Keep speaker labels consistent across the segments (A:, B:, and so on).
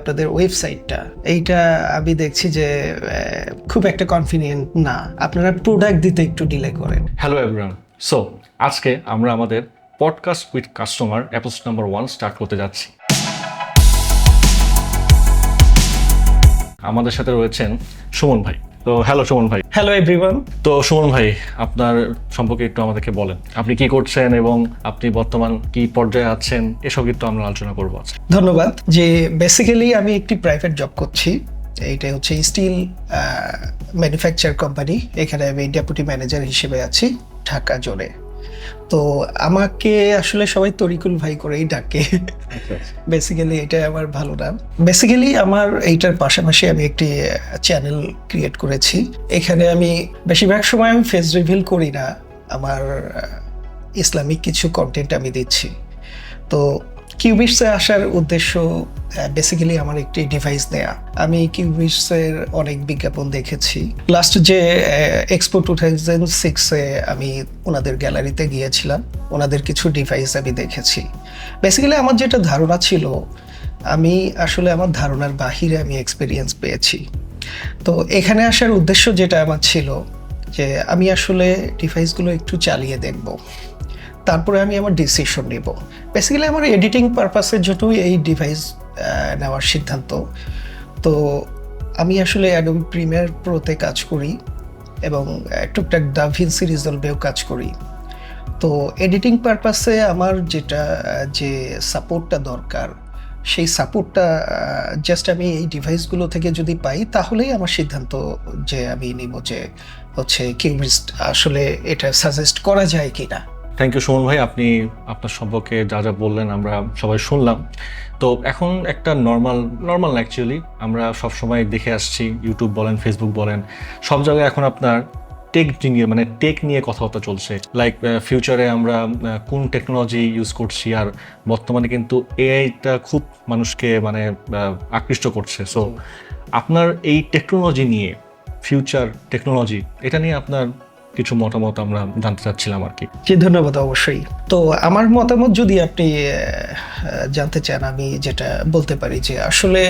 A: আপনাদের ওয়েবসাইটটা এইটা আমি দেখছি যে খুব একটা কনফিডেন্ট না, আপনারা প্রোডাক্ট দিতে একটু ডিলে করেন।
B: হ্যালো এভরিওয়ান, সো আজকে আমরা আমাদের podcast with customer episode number 1 start করতে যাচ্ছি। আমাদের সাথে রয়েছেন সুমন ভাই। তো হ্যালো সুমন ভাই।
A: Hello everyone.
B: তো সুমন ভাই, আপনার সম্পর্কে একটু আমাদেরকে বলেন, আপনি কি করছেন এবং আপনি বর্তমান কি পর্যায়ে আছেন, এসব কিন্তু আমরা আলোচনা করবো আজকে।
A: ধন্যবাদ। যে বেসিক্যালি আমি একটি প্রাইভেট জব করছি, এইটা হচ্ছে স্টিল ম্যানুফ্যাকচার কোম্পানি। এখানে আমি ডেপুটি ম্যানেজার হিসেবে আছি ঢাকা জোনে। তো আমাকে আসলে সবাই তরিকুল ভাই করেই ডাকে। বেসিক্যালি এটা আমার ভালো নাম। বেসিক্যালি আমার এইটার পাশাপাশি আমি একটি চ্যানেল ক্রিয়েট করেছি। এখানে আমি বেশিরভাগ সময় আমি ফেস রিভিল করি না, আমার ইসলামিক কিছু কন্টেন্ট আমি দিচ্ছি। তো কিউবিটসে আসার উদ্দেশ্য বেসিক্যালি আমার একটি ডিভাইস নেয়া। আমি কিউবিটসের অনেক বিজ্ঞাপন দেখেছি। লাস্ট যে এক্সপো 2006-এ আমি ওনাদের গ্যালারিতে গিয়েছিলাম, ওনাদের কিছু ডিভাইস আমি দেখেছি। বেসিক্যালি আমার যেটা ধারণা ছিল, আমি আসলে আমার ধারণার বাহিরে আমি এক্সপিরিয়েন্স পেয়েছি। তো এখানে আসার উদ্দেশ্য যেটা আমার ছিল যে আমি আসলে ডিভাইসগুলো একটু চালিয়ে দেখব, তারপরে আমি আমার ডিসিশন নেব। বেসিক্যালি আমার এডিটিং পারপাসের জন্যই এই ডিভাইস নেওয়ার সিদ্ধান্ত। তো আমি আসলে অ্যাডোবি প্রিমিয়ার প্রোতে কাজ করি এবং টুকটাক ডাভিনসি রিজলভেও কাজ করি। তো এডিটিং পারপাসে আমার যেটা যে সাপোর্টটা দরকার, সেই সাপোর্টটা জাস্ট আমি এই ডিভাইসগুলো থেকে যদি পাই, তাহলেই আমার সিদ্ধান্ত যে আমি নিব যে হচ্ছে কিউবিটস আসলে এটা সাজেস্ট করা যায় কি না।
B: থ্যাংক ইউ সুমন ভাই, আপনি আপনার সম্পর্কে যা যা বললেন আমরা সবাই শুনলাম। তো এখন একটা নর্মাল অ্যাকচুয়ালি আমরা সবসময় দেখে আসছি, ইউটিউব বলেন, ফেসবুক বলেন, সব জায়গায় এখন আপনার টেক নিয়ে কথাবার্তা চলছে। লাইক ফিউচারে আমরা কোন টেকনোলজি ইউজ করছি, আর বর্তমানে কিন্তু এআইটা খুব মানুষকে আকৃষ্ট করছে। সো আপনার এই টেকনোলজি নিয়ে, ফিউচার টেকনোলজি, এটা নিয়ে আপনার কিছু মতামত আমরা জানতে চাচ্ছিলাম আর কি।
A: জি ধন্যবাদ। অবশ্যই। তো আমার মতামত যদি আপনি জানতে চান, আমি যেটা বলতে পারি যে আসলে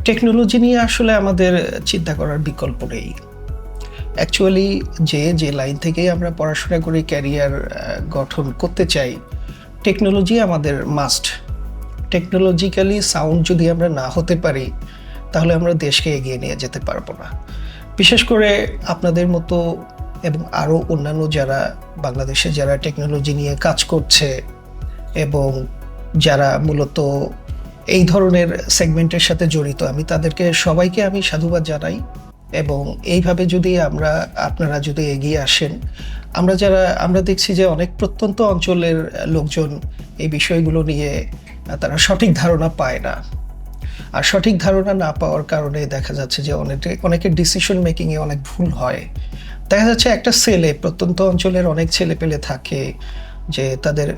A: টেকনোলজি নিয়ে আসলে আমাদের চিন্তা করার বিকল্প নেই। অ্যাকচুয়ালি যে লাইন থেকেই আমরা পড়াশোনা করে ক্যারিয়ার গঠন করতে চাই, টেকনোলজি আমাদের মাস্ট। টেকনোলজিক্যালি সাউন্ড যদি আমরা না হতে পারি, তাহলে আমরা দেশকে এগিয়ে নিয়ে যেতে পারবো না। বিশেষ করে আপনাদের মতো এবং আরও অন্যান্য যারা বাংলাদেশে যারা টেকনোলজি নিয়ে কাজ করছে এবং যারা মূলত এই ধরনের সেগমেন্টের সাথে জড়িত, আমি তাদেরকে সবাইকে আমি সাধুবাদ জানাই। এবং এইভাবে যদি আপনারা যদি এগিয়ে আসেন, আমরা দেখছি যে অনেক প্রত্যন্ত অঞ্চলের লোকজন এই বিষয়গুলো নিয়ে তারা সঠিক ধারণা পায় না। আর সঠিক ধারণা না পাওয়ার কারণে দেখা যাচ্ছে যে অনেকের ডিসিশন মেকিংয়ে অনেক ভুল হয়। দেখা যাচ্ছে একটা প্রত্যন্ত অঞ্চলের অনেক ছেলে পেলে থাকে যে তাদের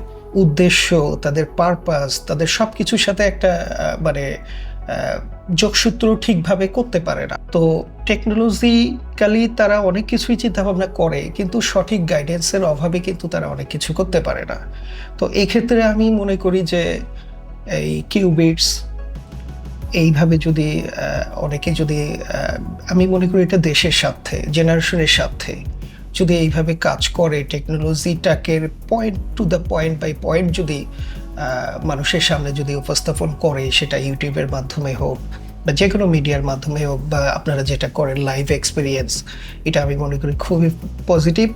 A: উদ্দেশ্য, তাদের পারপাস, তাদের সব কিছুর সাথে একটা যোগসূত্র ঠিকভাবে করতে পারে না। তো টেকনোলজিক্যালি তারা অনেক কিছুই চিন্তা ভাবনা করে, কিন্তু সঠিক গাইডেন্সের অভাবে কিন্তু তারা অনেক কিছু করতে পারে না। তো এই ক্ষেত্রে আমি মনে করি যে এই কিউবিটস এইভাবে যদি আমি মনে করি এটা দেশের স্বার্থে, জেনারেশনের স্বার্থে যদি এইভাবে কাজ করে, টেকনোলজিটাকে point to the point by point যদি মানুষের সামনে যদি উপস্থাপন করে, সেটা ইউটিউবের মাধ্যমে হোক বা যে কোনো মিডিয়ার মাধ্যমে হোক, বা আপনারা যেটা করেন লাইভ এক্সপিরিয়েন্স, এটা আমি মনে করি খুবই পজিটিভ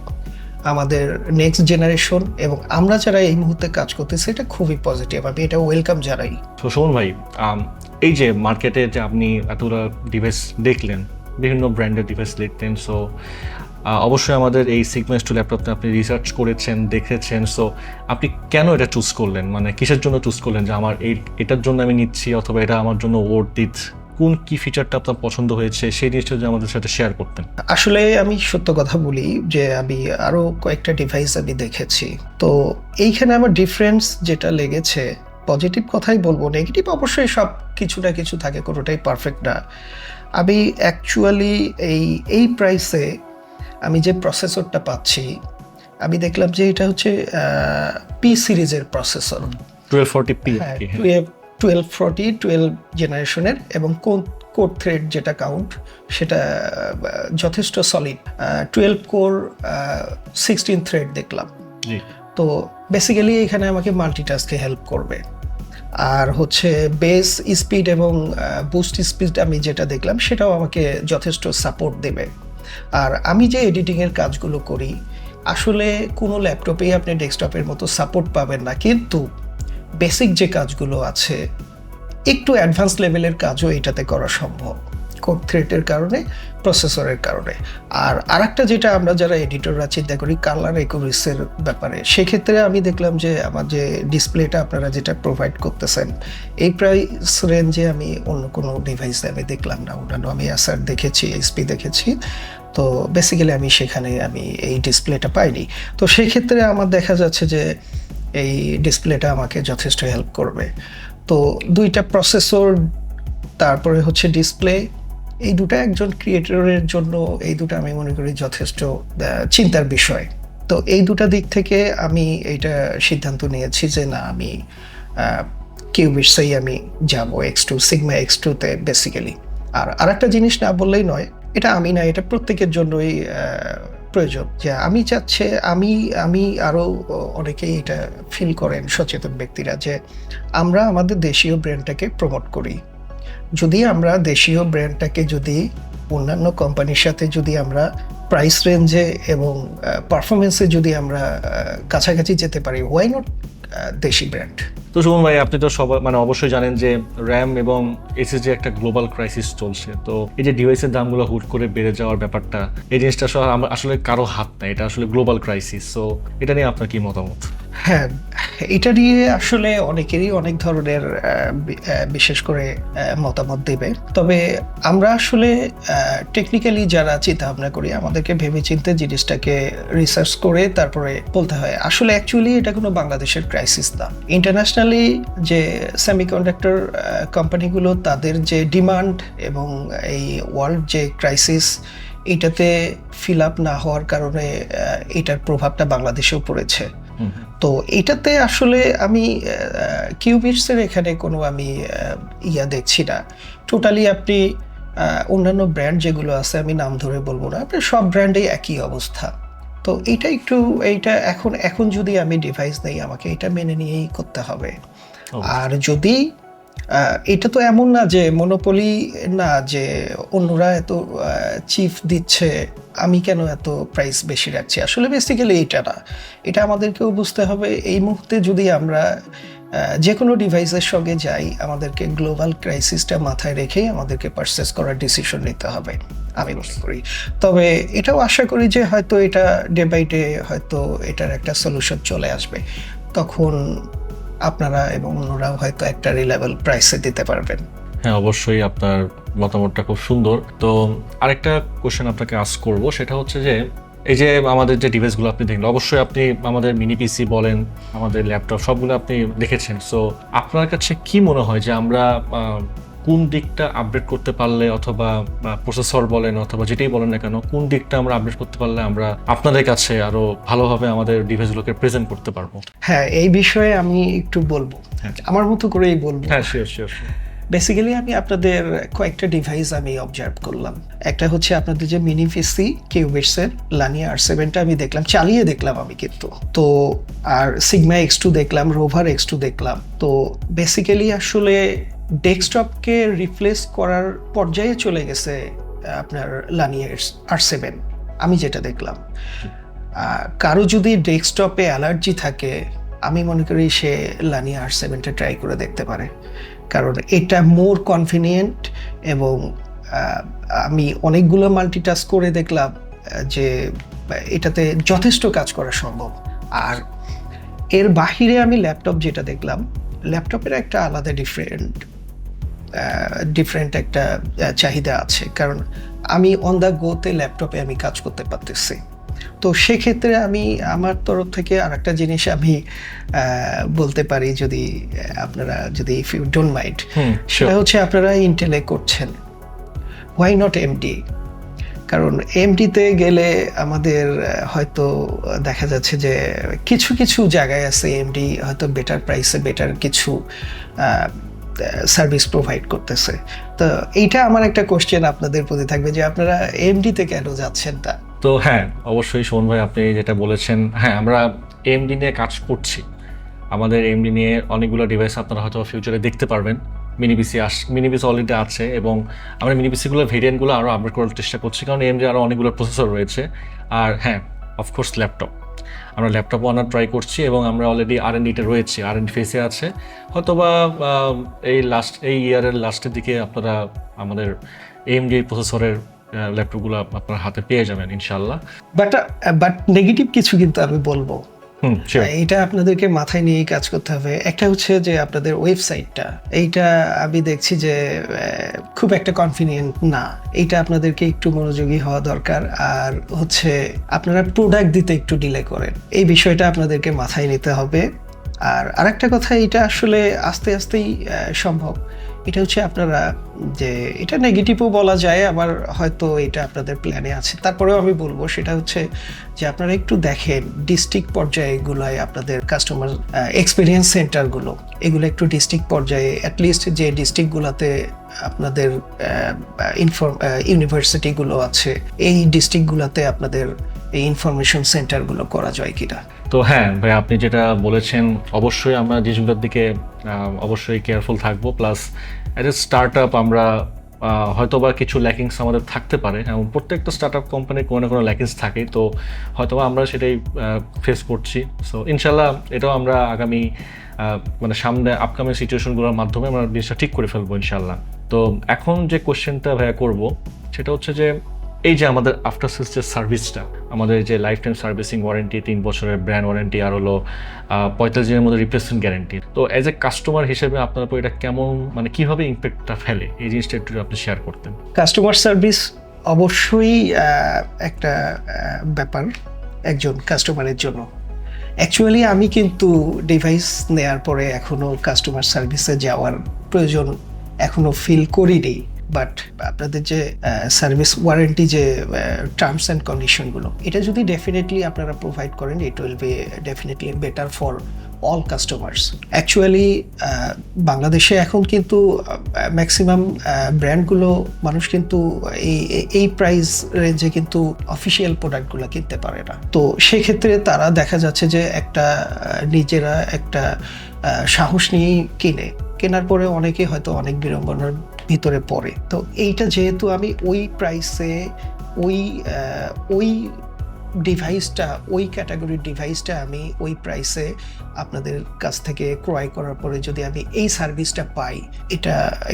A: আমাদের নেক্সট জেনারেশন এবং আমরা যারা এই মুহূর্তে কাজ করতেছি, এটা খুবই পজিটিভ। আমি এটা ওয়েলকাম জানাই।
B: তো সুমন ভাই, এই যে মার্কেটে যে আপনি এতগুলো ডিভাইস দেখলেন, বিভিন্ন ব্র্যান্ডের ডিভাইস দেখলেন, সো অবশ্যই আমাদের এই সিগমেন্টস টু ল্যাপটপটা আপনি রিসার্চ করেছেন, দেখেছেন। সো আপনি কেন এটা চুজ করলেন, কিসের জন্য চুজ করলেন যে আমার এটার জন্য আমি নিচ্ছি, অথবা এটা আমার জন্য ওয়ার্থ ইট? কি ফিচারটা আপনার পছন্দ হয়েছে, সেই জিনিসটা যদি আমাদের সাথে শেয়ার করতেন।
A: আসলে আমি সত্য কথা বলি যে আমি আরো কয়েকটা ডিভাইস আমি দেখেছি। তো এইখানে আমার ডিফারেন্স যেটা লেগেছে, পজিটিভ কথাই বলবো, নেগেটিভ অবশ্যই সব কিছু না কিছু থাকে, কোনোটাই পারফেক্ট না। আমি অ্যাকচুয়ালি এই প্রাইসে আমি যে প্রসেসরটা পাচ্ছি, আমি দেখলাম যে এটা হচ্ছে পি সিরিজের প্রসেসর,
B: 1240p।
A: 1240 জেনারেশনের এবং কোর থ্রেড যেটা কাউন্ট সেটা যথেষ্ট সলিড। 12 কোর 16 থ্রেড দেখলাম।
B: জি।
A: তো বেসিক্যালি এখানে আমাকে মাল্টিটাস্কে হেল্প করবে। আর হচ্ছে বেস স্পিড এবং বুস্ট স্পিড আমি যেটা দেখলাম সেটাও আমাকে যথেষ্ট সাপোর্ট দেবে। আর আমি যে এডিটিংয়ের কাজগুলো করি আসলে কোনো ল্যাপটপেই আপনি ডেস্কটপের মতো সাপোর্ট পাবেন না, কিন্তু বেসিক যে কাজগুলো আছে একটু অ্যাডভান্স লেভেলের কাজও এটাতে করা সম্ভব কোর থ্রেডের কারণে, প্রসেসরের কারণে। আর আরেকটা যেটা আমরা যারা এডিটররা চিন্তা করি কালার একুরেসির ব্যাপারে, সেক্ষেত্রে আমি দেখলাম যে আমার যে ডিসপ্লেটা আপনারা যেটা প্রোভাইড করতেছেন এই প্রাইস রেঞ্জে আমি অন্য কোনো ডিভাইসে আমি দেখলাম না। অন্যান্য আমি অ্যাসার দেখেছি, এইচপি দেখেছি, তো বেসিক্যালি আমি সেখানে আমি এই ডিসপ্লেটা পাইনি। তো সেক্ষেত্রে আমার দেখা যাচ্ছে যে এই ডিসপ্লেটা আমাকে যথেষ্ট হেল্প করবে। তো দুইটা প্রসেসর তারপরে হচ্ছে ডিসপ্লে, এই দুটো একজন ক্রিয়েটরের জন্য এই দুটো আমি মনে করি যথেষ্ট চিন্তার বিষয়। তো এই দুটা দিক থেকে আমি এইটা সিদ্ধান্ত নিয়েছি যে না, আমি কিউবিটসেই আমি যাব, X2 সিগমা X2-তে বেসিক্যালি। আর আরেকটা জিনিস না বললেই নয়, এটা আমি না, এটা প্রত্যেকের জন্যই প্রয়োজন, যে আমি চাচ্ছে আমি আরও অনেকেই এটা ফিল করেন সচেতন ব্যক্তিরা, যে আমরা আমাদের দেশীয় ব্র্যান্ডটাকে প্রমোট করি। যদি আমরা দেশীয় ব্র্যান্ডটাকে যদি অন্যান্য কোম্পানির সাথে যদি আমরা প্রাইস রেঞ্জে এবং পারফরমেন্সে যদি আমরা কাছাকাছি যেতে পারি, হোয়াই নট দেশি ব্র্যান্ড।
B: তো সুমন ভাই, আপনি তো সবাই অবশ্যই জানেন যে র্যাম এবং এসএসডি একটা গ্লোবাল ক্রাইসিস চলছে। তো এই যে ডিভাইসের দামগুলো হুট করে বেড়ে যাওয়ার ব্যাপারটা, এই জিনিসটা আসলে কারো হাত নাই, এটা আসলে গ্লোবাল ক্রাইসিস। সো এটা নিয়ে আপনার কি মতামত?
A: হ্যাঁ, এটা নিয়ে আসলে অনেকেরই অনেক ধরনের বিশেষ করে মতামত দেবে। তবে আমরা আসলে টেকনিক্যালি যারা চিন্তা ভাবনা করি আমাদেরকে ভেবেচিন্তে জিনিসটাকে রিসার্চ করে তারপরে বলতে হয়। আসলে অ্যাকচুয়ালি এটা কোনো বাংলাদেশের ক্রাইসিস না। ইন্টারন্যাশনালি যে সেমিকন্ডাক্টর কোম্পানিগুলো তাদের যে ডিমান্ড এবং এই ওয়ার্ল্ড যে ক্রাইসিস, এটাতে ফিল আপ না হওয়ার কারণে এটার প্রভাবটা বাংলাদেশেও পড়েছে। তো এটাতে আসলে আমি কিউবিটসের এখানে কোনো আমি দেখছি না। টোটালি আপনি অন্যান্য ব্র্যান্ড যেগুলো আছে আমি নাম ধরে বলবো না, আপনি সব ব্র্যান্ডেই একই অবস্থা। তো এইটা এখন যদি আমি ডিভাইস নেই আমাকে এটা মেনে নিয়েই করতে হবে। আর যদি এটা তো এমন না যে মনোপলি না, যে অন্যরা এত চিফ দিচ্ছে আমি কেন এত প্রাইস বেশি রাখছি। আসলে বেসিক্যালি এটা না, এটা আমাদেরকেও বুঝতে হবে। এই মুহূর্তে যদি আমরা যে কোনো ডিভাইসের সঙ্গে যাই আমাদেরকে গ্লোবাল ক্রাইসিসটা মাথায় রেখেই আমাদেরকে পারচেস করার ডিসিশন নিতে হবে আমি মনে করি। তবে এটাও আশা করি যে হয়তো এটা ডে বাই ডে হয়তো এটার একটা সলিউশন চলে আসবে, তখন আপনারা এবং অন্যরাও হয়তো একটা রিলেভেল প্রাইসে দিতে পারবেন।
B: হ্যাঁ, অবশ্যই আপনার মতামতটা খুব সুন্দর। তো আরেকটা কোশ্চেন আপনাকে আস্ক করব, সেটা হচ্ছে যে এই যে আমাদের যে ডিভাইসগুলো আপনি দেখলেন, অবশ্যই আপনি আমাদের মিনি পিসি বলেন, আমাদের ল্যাপটপ সবগুলো আপনি দেখেছেন। সো আপনার কাছে কি মনে হয় যে আমরা কোন দিকটা আপডেট করতে পারলে, অথবা প্রসেসর বলেন অথবা যেটাই বলেন না কেন, কোন দিকটা আমরা আপডেট করতে পারলে আমরা আপনাদের কাছে আরো ভালোভাবে আমাদের ডিভাইসগুলোকে প্রেজেন্ট করতে পারবো?
A: হ্যাঁ, এই বিষয়ে আমি একটু বলবো, আমার মতো করেই বলবো।
B: হ্যাঁ, শিওর।
A: বেসিক্যালি আমি আপনাদের কয়েকটা ডিভাইস আমি অবজার্ভ করলাম। একটা হচ্ছে আপনাদের যে মিনি পিসি কিউবিটসের লানিয়া R7টা আমি দেখলাম, চালিয়ে দেখলাম আমি কিন্তু। তো আর সিগমা X2 দেখলাম, রোভার X2 দেখলাম। তো বেসিক্যালি আসলে ডেস্কটপকে রিপ্লেস করার পর্যায়ে চলে গেছে আপনার লানিয়া R7, আমি যেটা দেখলাম। কারো যদি ডেস্কটপে অ্যালার্জি থাকে আমি মনে করি সে লানিয়া R7টা ট্রাই করে দেখতে পারে, কারণ এটা মোর কনভিনিয়েন্ট এবং আমি অনেকগুলো মাল্টিটাস্ক করে দেখলাম যে এটাতে যথেষ্ট কাজ করা সম্ভব। আর এর বাহিরে আমি ল্যাপটপ যেটা দেখলাম, ল্যাপটপের একটা আলাদা ডিফারেন্ট একটা চাহিদা আছে, কারণ আমি অন দ্য গোতে ল্যাপটপে আমি কাজ করতে পারতেছি। তো সেক্ষেত্রে আমি আমার তরফ থেকে আরেকটা জিনিস আমি বলতে পারি, যদি আপনারা যদি ইফ ইউ ডোন্ট মাইন্ড, সেটা হচ্ছে আপনারা ইন্টেলে করছেন, হোয়াই নট এমডি? কারণ এমডিতে গেলে আমাদের হয়তো দেখা যাচ্ছে যে কিছু জায়গায় আছে এমডি হয়তো বেটার প্রাইসে বেটার কিছু সার্ভিস প্রোভাইড করতেছে। তো এইটা আমার একটা কোশ্চেন আপনাদের প্রতি থাকবে যে আপনারা এমডিতে কেন যাচ্ছেন তা।
B: তো হ্যাঁ, অবশ্যই সুমন ভাই আপনি যেটা বলেছেন, হ্যাঁ আমরা এমডি নিয়ে কাজ করছি। আমাদের এমডি নিয়ে অনেকগুলো ডিভাইস আপনারা হয়তো ফিউচারে দেখতে পারবেন। মিনিবিসি অলরেডি আছে এবং আমরা মিনিবিসিগুলোর ভেরিয়েন্টগুলো আরও আপডেট করার চেষ্টা করছি, কারণ এমডি আরও অনেকগুলো প্রসেসর রয়েছে। আর হ্যাঁ, অফকোর্স ল্যাপটপ, আমরা ল্যাপটপও আনার ট্রাই করছি এবং আমরা অলরেডি R&Dতে রয়েছি, R&D ফেসে আছে। হয়তোবা এই ইয়ারের লাস্টের দিকে আপনারা আমাদের এমডি প্রসেসরের ল্যাপটপগুলো আপনার হাতে পেয়ে যাবেন ইনশাল্লাহ।
A: বাট নেগেটিভ কিছু কিন্তু আমি বলবো, এটা আপনাদেরকে মাথায় নিয়েই কাজ করতে হবে। একটা হচ্ছে যে আপনাদের ওয়েবসাইটটা, এইটা আমি দেখছি যে খুব একটা কনফিডেন্ট না, এইটা আপনাদেরকে একটু মনোযোগী হওয়া দরকার। আর হচ্ছে আপনারা প্রোডাক্ট দিতে একটু ডিলে করেন, এই বিষয়টা আপনাদেরকে মাথায় নিতে হবে। আর আরেকটা কথা, এটা আসলে আস্তে আস্তেই সম্ভব। এটা হচ্ছে আপনারা যে এটা নেগেটিভও বলা যায়, আবার হয়তো এটা আপনাদের প্ল্যানে আছে, তারপরেও আমি বলবো সেটা হচ্ছে যে আপনারা একটু দেখেন ডিস্ট্রিক্ট পর্যায়েগুলোয় আপনাদের কাস্টমার এক্সপিরিয়েন্স সেন্টারগুলো, এগুলো একটু ডিস্ট্রিক্ট পর্যায়ে, অ্যাটলিস্ট যে ডিস্ট্রিক্টগুলোতে আপনাদের ইউনিভার্সিটিগুলো আছে, এই ডিস্ট্রিক্টগুলোতে আপনাদের এই ইনফরমেশন সেন্টারগুলো করা যায় কিনা।
B: তো হ্যাঁ ভাই, আপনি যেটা বলেছেন অবশ্যই আমরা জিনিসগুলোর দিকে অবশ্যই কেয়ারফুল থাকবো। Plus as a start up আমরা হয়তোবা কিছু ল্যাকিংস আমাদের থাকতে পারে, এবং প্রত্যেকটা স্টার্ট আপ কোম্পানির কোনো না কোনো ল্যাকিংস থাকে, তো হয়তোবা আমরা সেটাই ফেস করছি। সো ইনশাল্লাহ এটাও আমরা আগামী মানে সামনে আপকামিং সিচুয়েশনগুলোর মাধ্যমে আমরা জিনিসটা ঠিক করে ফেলবো ইনশাল্লাহ। তো এখন যে কোশ্চেনটা ভাইয়া করবো সেটা হচ্ছে যে এই যে আমাদের আফটার সেলস যে সার্ভিসটা, আমাদের যে লাইফ টাইম সার্ভিসিং ওয়ারেন্টি, 3 বছরের ব্র্যান্ড ওয়ারেন্টি, আর হলো 45 দিনের মধ্যে রিপ্লেসমেন্ট গ্যারেন্টি, তো অ্যাজ এ কাস্টমার হিসেবে আপনার উপর এটা কেমন, মানে কীভাবে ইম্প্যাক্টটা ফেলে, এই জিনিসটা একটু আপনি শেয়ার করতেন।
A: কাস্টমার সার্ভিস অবশ্যই একটা ব্যাপার একজন কাস্টমারের জন্য। অ্যাকচুয়ালি আমি কিন্তু ডিভাইস নেয়ার পরে এখনও কাস্টমার সার্ভিসে যাওয়ার প্রয়োজন এখনও ফিল করিনি। বাট আপনাদের যে সার্ভিস ওয়ারেন্টি যে টার্মস অ্যান্ড কন্ডিশনগুলো, এটা যদি ডেফিনেটলি আপনারা প্রোভাইড করেন, it will be definitely better for all customers. Actually বাংলাদেশে এখন কিন্তু ম্যাক্সিমাম ব্র্যান্ডগুলো মানুষ কিন্তু এই প্রাইস রেঞ্জে কিন্তু অফিসিয়াল প্রোডাক্টগুলো কিনতে পারে না। তো সেক্ষেত্রে তারা দেখা যাচ্ছে যে নিজেরা একটা সাহস নিয়েই কেনার পরে অনেকে হয়তো অনেক বিড়ম্বনার ভিতরে পড়ে। তো এইটা যেহেতু আমি ওই প্রাইসে ওই ডিভাইসটা, ওই ক্যাটাগরির ডিভাইসটা আমি ওই প্রাইসে আপনাদের কাছ থেকে ক্রয় করার পরে যদি আমি এই সার্ভিসটা পাই,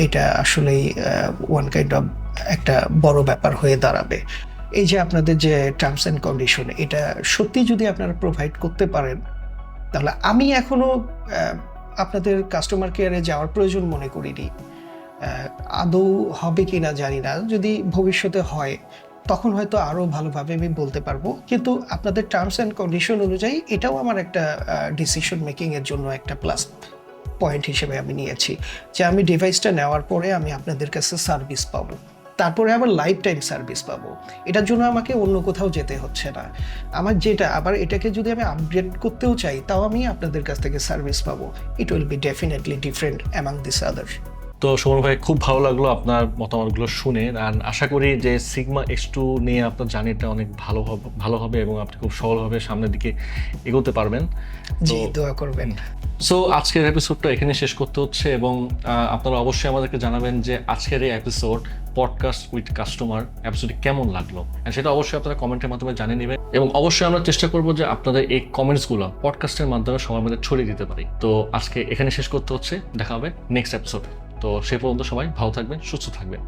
A: এটা আসলেই ওয়ান কাইন্ড অফ একটা বড় ব্যাপার হয়ে দাঁড়াবে। এই যে আপনাদের যে টার্মস অ্যান্ড কন্ডিশন, এটা সত্যি যদি আপনারা প্রোভাইড করতে পারেন, তাহলে আমি এখনো আপনাদের কাস্টমার কেয়ারে যাওয়ার প্রয়োজন মনে করিনি। আদৌ হবে কি না জানি না, যদি ভবিষ্যতে হয় তখন হয়তো আরও ভালোভাবে আমি বলতে পারবো। কিন্তু আপনাদের টার্মস অ্যান্ড কন্ডিশন অনুযায়ী এটাও আমার একটা ডিসিশন মেকিংয়ের জন্য একটা প্লাস পয়েন্ট হিসেবে আমি নিয়েছি, যে আমি ডিভাইসটা নেওয়ার পরে আমি আপনাদের কাছে সার্ভিস পাবো, তারপরে আবার লাইফ টাইম সার্ভিস পাবো। এটার জন্য আমাকে অন্য কোথাও যেতে হচ্ছে না। আমার যেটা আবার এটাকে যদি আমি আপগ্রেড করতেও চাই, তাও আমি আপনাদের কাছ থেকে সার্ভিস পাবো। It will be definitely different among this আদার।
B: তো সুমন ভাই, খুব ভালো লাগলো আপনার মতামতগুলো শুনে, আর আশা করি যে সিগমা X2 নিয়ে আপনার জার্নিটা অনেক ভালো হবে এবং আপনি খুব সফলভাবে সামনের দিকে এগোতে পারবেন।
A: জি, দোয়া করবেন।
B: সো আজকের এপিসোডটা এখানে শেষ করতে হচ্ছে, এবং আপনারা অবশ্যই আমাদেরকে জানাবেন যে আজকের এই এপিসোড পডকাস্ট উইথ কাস্টমার এপিসোডে কেমন লাগলো, সেটা অবশ্যই আপনারা কমেন্টের মাধ্যমে জানিয়ে নেবেন। এবং অবশ্যই আমরা চেষ্টা করবো যে আপনাদের এই কমেন্টসগুলো পডকাস্টের মাধ্যমে সবার মধ্যে ছড়িয়ে দিতে পারি। তো আজকে এখানে শেষ করতে হচ্ছে, দেখা হবে নেক্সট এপিসোডে। তো সে পর্যন্ত সবাই ভালো থাকবেন, সুস্থ থাকবেন।